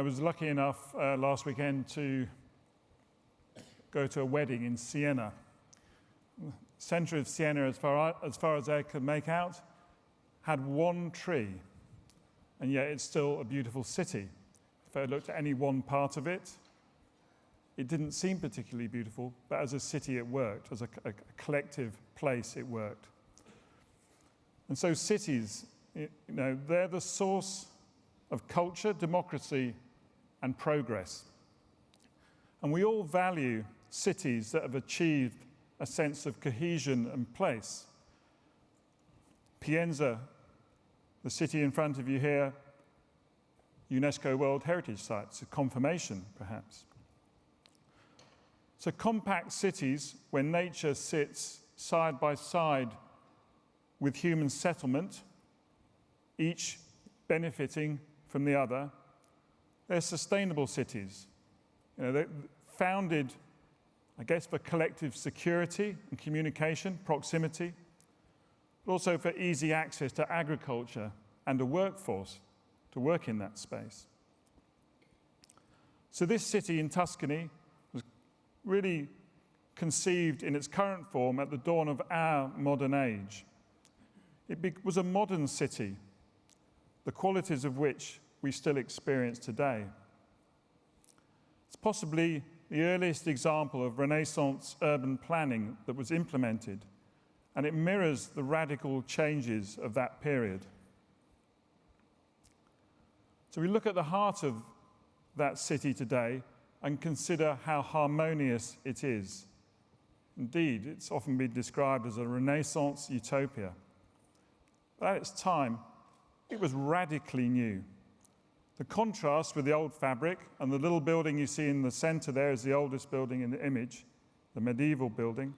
was lucky enough last weekend to go to a wedding in Siena. The centre of Siena, as far as I could make out, had one tree, and yet it's still a beautiful city. If I looked at any one part of it, it didn't seem particularly beautiful, but as a city it worked, as a collective place it worked. And so cities, they're the source of culture, democracy, and progress. And we all value cities that have achieved a sense of cohesion and place. Pienza, the city in front of you here, UNESCO World Heritage Site, it's a confirmation, perhaps. So compact cities, where nature sits side by side with human settlement, each benefiting from the other, they're sustainable cities. They're founded, I guess, for collective security and communication, proximity, but also for easy access to agriculture and a workforce to work in that space. So this city in Tuscany was really conceived in its current form at the dawn of our modern age. It was a modern city, the qualities of which we still experience today. It's possibly the earliest example of Renaissance urban planning that was implemented, and it mirrors the radical changes of that period. So we look at the heart of that city today and consider how harmonious it is. Indeed, it's often been described as a Renaissance utopia. But at its time, it was radically new. The contrast with the old fabric, and the little building you see in the center there is the oldest building in the image, the medieval building,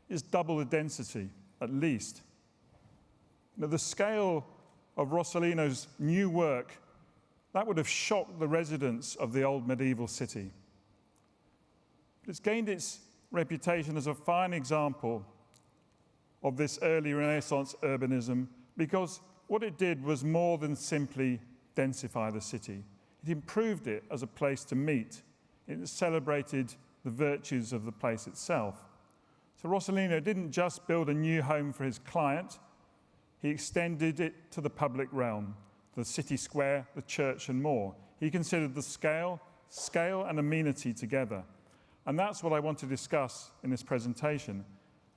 is double the density, at least. The scale of Rossellino's new work, that would have shocked the residents of the old medieval city. But it's gained its reputation as a fine example of this early Renaissance urbanism because what it did was more than simply densify the city. It improved it as a place to meet. It celebrated the virtues of the place itself. So Rossellino didn't just build a new home for his client, he extended it to the public realm, the city square, the church, and more. He considered the scale and amenity together. And that's what I want to discuss in this presentation.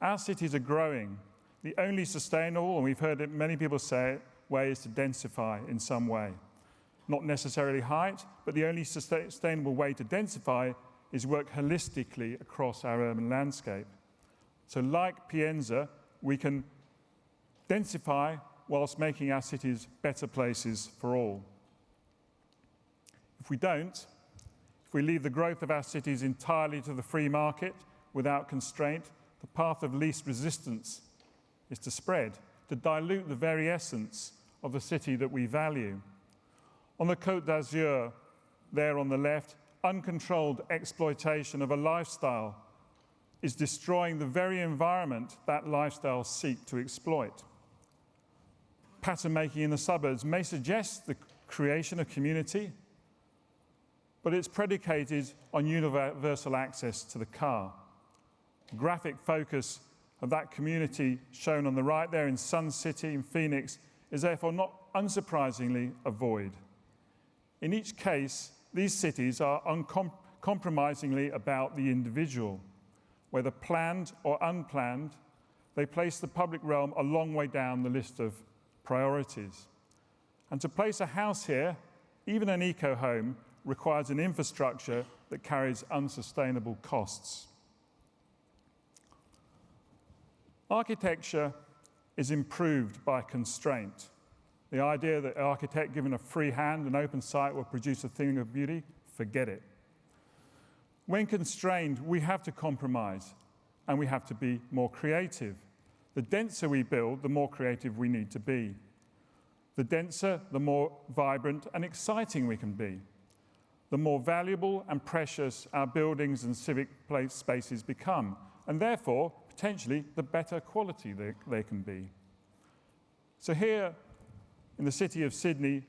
Our cities are growing. The only sustainable, and we've heard it, many people say it, way is to densify in some way. Not necessarily height, but the only sustainable way to densify is work holistically across our urban landscape. So like Pienza, we can densify whilst making our cities better places for all. If we don't, if we leave the growth of our cities entirely to the free market without constraint, the path of least resistance is to spread, to dilute the very essence of the city that we value. On the Côte d'Azur, there on the left, uncontrolled exploitation of a lifestyle is destroying the very environment that lifestyle seeks to exploit. Pattern making in the suburbs may suggest the creation of community, but it's predicated on universal access to the car. The graphic focus of that community shown on the right there in Sun City in Phoenix is therefore not unsurprisingly a void. In each case, these cities are uncompromisingly about the individual. Whether planned or unplanned, they place the public realm a long way down the list of priorities. And to place a house here, even an eco-home, requires an infrastructure that carries unsustainable costs. Architecture is improved by constraint. The idea that an architect given a free hand, an open site, will produce a thing of beauty, forget it. When constrained, we have to compromise, and we have to be more creative. The denser we build, the more creative we need to be. The denser, the more vibrant and exciting we can be. The more valuable and precious our buildings and civic spaces become, and therefore, potentially, the better quality they can be. So here, in the city of Sydney,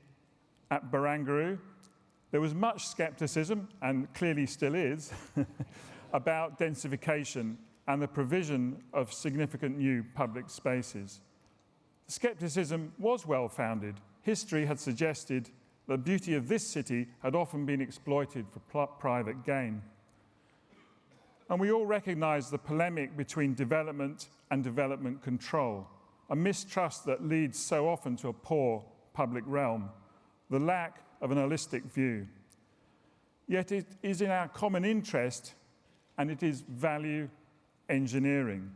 at Barangaroo, There was much skepticism, and clearly still is, about densification and the provision of significant new public spaces. The skepticism was well-founded. History had suggested the beauty of this city had often been exploited for private gain. And we all recognise the polemic between development and development control, a mistrust that leads so often to a poor public realm, the lack of an holistic view. Yet it is in our common interest, and it is value engineering.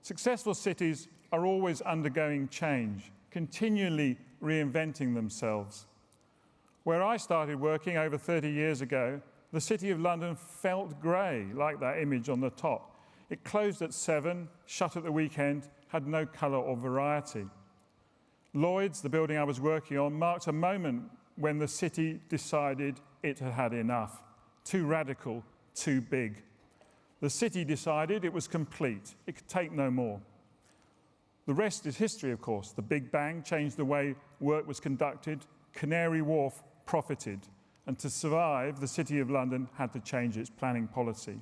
Successful cities are always undergoing change, continually reinventing themselves. Where I started working over 30 years ago, the City of London felt grey, like that image on the top. It closed at 7, shut at the weekend, had no colour or variety. Lloyd's, the building I was working on, marked a moment when the city decided it had had enough. Too radical, too big. The city decided it was complete. It could take no more. The rest is history, of course. The Big Bang changed the way work was conducted. Canary Wharf profited. And to survive, the City of London had to change its planning policy.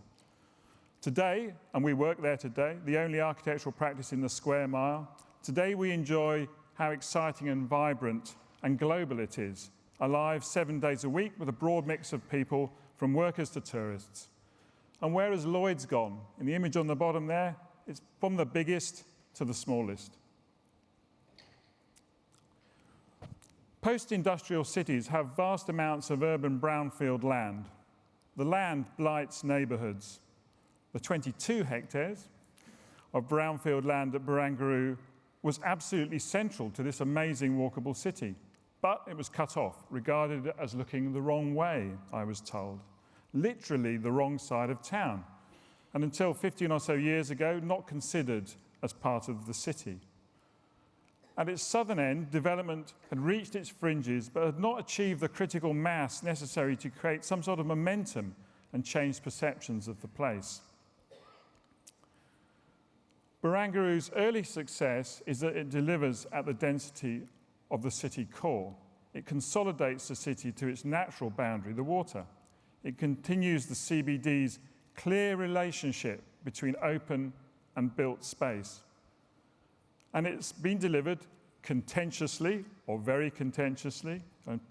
Today, and we work there today, the only architectural practice in the square mile, today we enjoy how exciting and vibrant and global it is, alive 7 days a week with a broad mix of people, from workers to tourists. And where has Lloyd's gone? In the image on the bottom there, it's from the biggest to the smallest. Post-industrial cities have vast amounts of urban brownfield land. The land blights neighbourhoods. The 22 hectares of brownfield land at Barangaroo was absolutely central to this amazing walkable city. But it was cut off, regarded as looking the wrong way, I was told. Literally the wrong side of town. And until 15 or so years ago, not considered as part of the city. At its southern end, development had reached its fringes, but had not achieved the critical mass necessary to create some sort of momentum and change perceptions of the place. Barangaroo's early success is that it delivers at the density of the city core. It consolidates the city to its natural boundary, the water. It continues the CBD's clear relationship between open and built space. And it's been delivered contentiously, or very contentiously,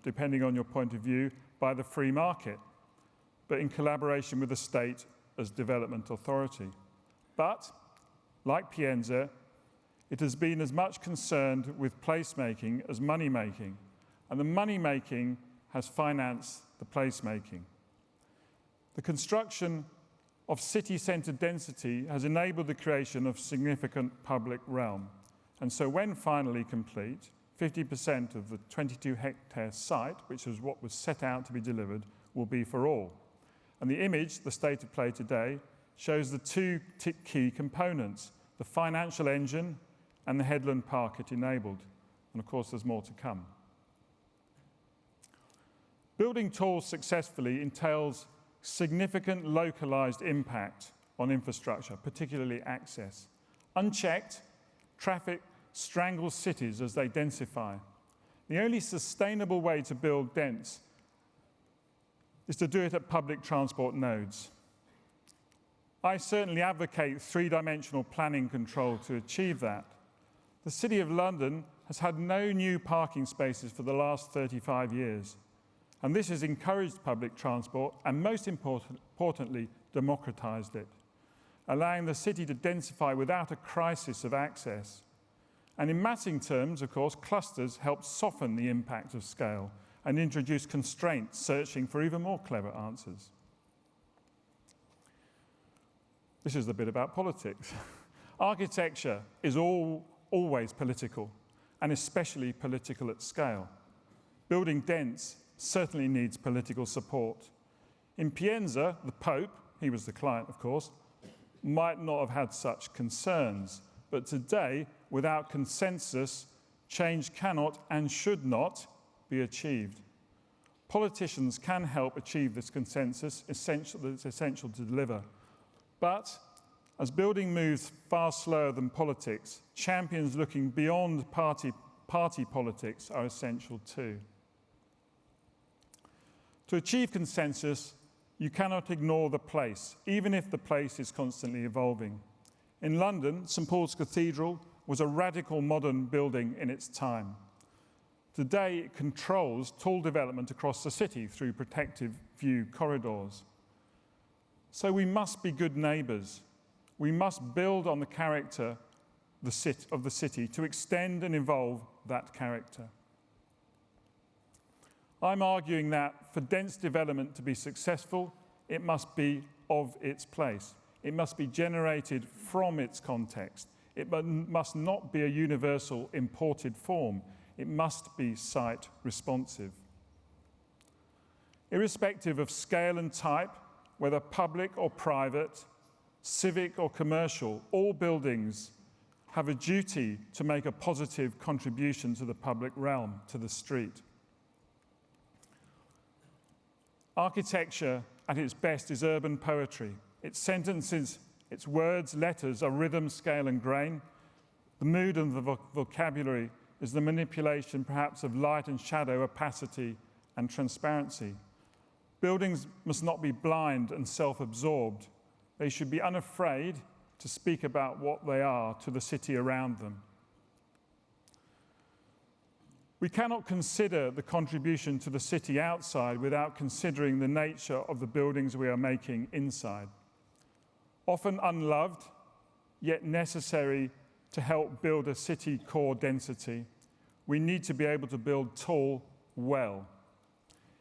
depending on your point of view, by the free market, but in collaboration with the state as development authority. But, like Pienza, it has been as much concerned with placemaking as money-making, and the money-making has financed the placemaking. The construction of city-centred density has enabled the creation of significant public realm. And so when finally complete, 50% of the 22-hectare site, which is what was set out to be delivered, will be for all. And the image, the state of play today, shows the two key components, the financial engine and the headland park it enabled. And of course, there's more to come. Building tall successfully entails significant localized impact on infrastructure, particularly access. Unchecked, traffic strangles cities as they densify. The only sustainable way to build dense is to do it at public transport nodes. I certainly advocate three-dimensional planning control to achieve that. The City of London has had no new parking spaces for the last 35 years. And this has encouraged public transport and, most importantly, democratized it, allowing the city to densify without a crisis of access. And in massing terms, of course, clusters help soften the impact of scale and introduce constraints, searching for even more clever answers. This is the bit about politics. Architecture is always political, and especially political at scale. Building dense certainly needs political support. In Pienza, the Pope, he was the client, of course, might not have had such concerns. But today, without consensus, change cannot and should not be achieved. Politicians can help achieve this consensus, that's essential to deliver. But as building moves far slower than politics, champions looking beyond party politics are essential too. To achieve consensus, you cannot ignore the place, even if the place is constantly evolving. In London, St Paul's Cathedral was a radical modern building in its time. Today, it controls tall development across the city through protective view corridors. So we must be good neighbours. We must build on the character of the city to extend and evolve that character. I'm arguing that for dense development to be successful, it must be of its place. It must be generated from its context. It must not be a universal imported form. It must be site responsive. Irrespective of scale and type, whether public or private, civic or commercial, all buildings have a duty to make a positive contribution to the public realm, to the street. Architecture at its best is urban poetry. Its sentences, its words, letters are rhythm, scale and grain. The mood and the vocabulary is the manipulation perhaps of light and shadow, opacity and transparency. Buildings must not be blind and self-absorbed. They should be unafraid to speak about what they are to the city around them. We cannot consider the contribution to the city outside without considering the nature of the buildings we are making inside. Often unloved, yet necessary to help build a city core density, we need to be able to build tall well.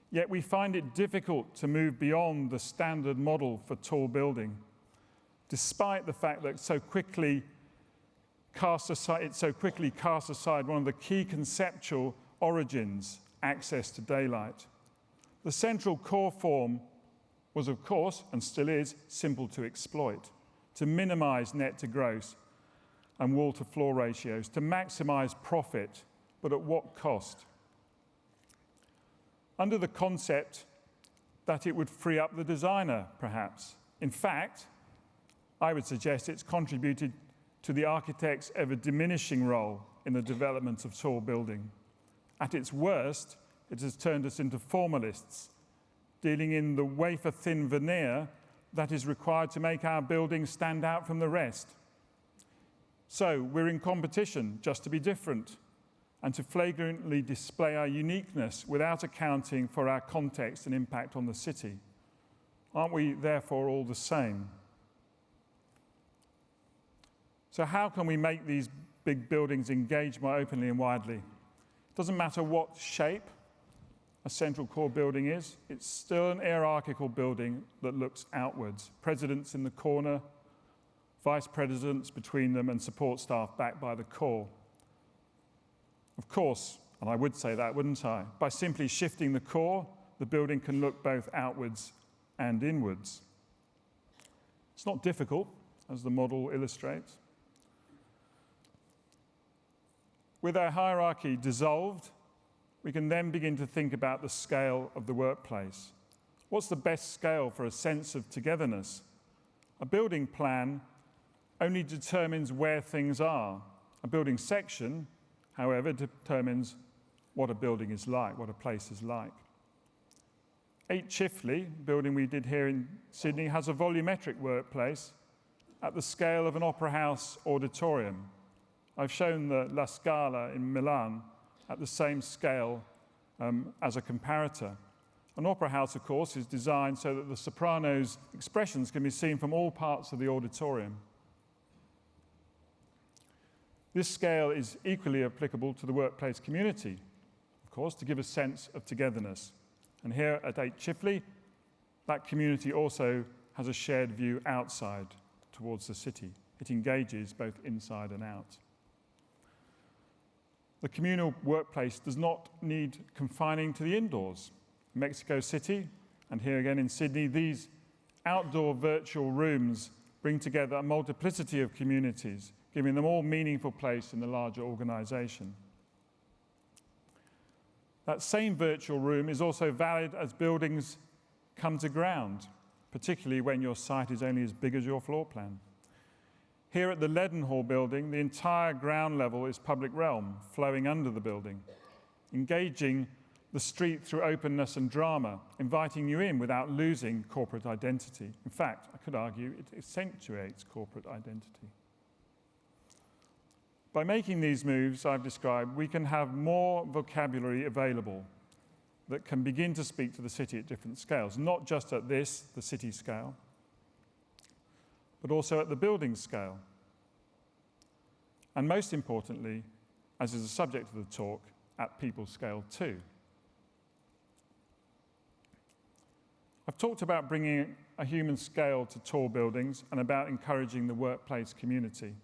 Yet we find it difficult to move beyond the standard model for tall building, despite the fact that it so quickly casts aside one of the key conceptual origins, access to daylight. The central core form was, of course, and still is, simple to exploit, to minimize net to gross and wall to floor ratios, to maximize profit, but at what cost? Under the concept that it would free up the designer, perhaps. In fact, I would suggest it's contributed to the architect's ever-diminishing role in the development of tall building. At its worst, it has turned us into formalists, dealing in the wafer-thin veneer that is required to make our buildings stand out from the rest. So we're in competition just to be different and to flagrantly display our uniqueness without accounting for our context and impact on the city. Aren't we therefore all the same? So how can we make these big buildings engage more openly and widely? It doesn't matter what shape a central core building is, it's still an hierarchical building that looks outwards. Presidents in the corner, vice presidents between them, and support staff backed by the core. Of course, and I would say that, wouldn't I? By simply shifting the core, the building can look both outwards and inwards. It's not difficult, as the model illustrates. With our hierarchy dissolved, we can then begin to think about the scale of the workplace. What's the best scale for a sense of togetherness? A building plan only determines where things are. A building section, however, determines what a building is like, what a place is like. 8 Chifley, building we did here in Sydney, has a volumetric workplace at the scale of an opera house auditorium. I've shown the La Scala in Milan at the same scale as a comparator. An opera house, of course, is designed so that the soprano's expressions can be seen from all parts of the auditorium. This scale is equally applicable to the workplace community, of course, to give a sense of togetherness. And here at 8 Chifley, that community also has a shared view outside towards the city. It engages both inside and out. The communal workplace does not need confining to the indoors. In Mexico City, and here again in Sydney, these outdoor virtual rooms bring together a multiplicity of communities, giving them all meaningful place in the larger organisation. That same virtual room is also valid as buildings come to ground, particularly when your site is only as big as your floor plan. Here at the Leadenhall building, the entire ground level is public realm, flowing under the building, engaging the street through openness and drama, inviting you in without losing corporate identity. In fact, I could argue it accentuates corporate identity. By making these moves I've described, we can have more vocabulary available that can begin to speak to the city at different scales, not just at the city scale, but also at the building scale. And most importantly, as is the subject of the talk, at people scale too. I've talked about bringing a human scale to tall buildings and about encouraging the workplace community.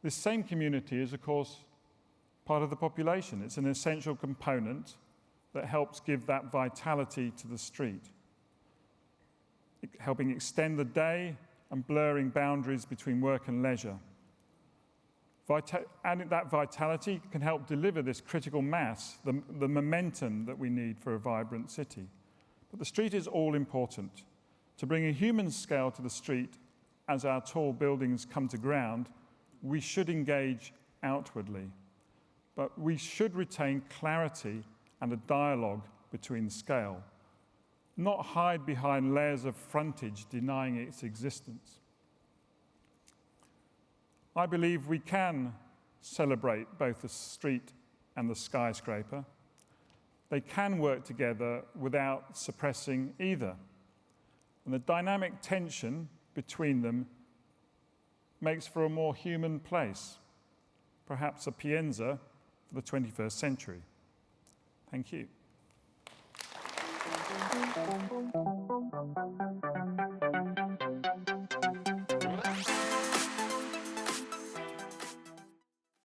This same community is, of course, part of the population. It's an essential component that helps give that vitality to the street, helping extend the day and blurring boundaries between work and leisure. And that vitality can help deliver this critical mass, the momentum that we need for a vibrant city. But the street is all important. To bring a human scale to the street as our tall buildings come to ground, we should engage outwardly. But we should retain clarity and a dialogue between scale, not hide behind layers of frontage denying its existence. I believe we can celebrate both the street and the skyscraper. They can work together without suppressing either. And the dynamic tension between them makes for a more human place, perhaps a Pienza for the 21st century. Thank you.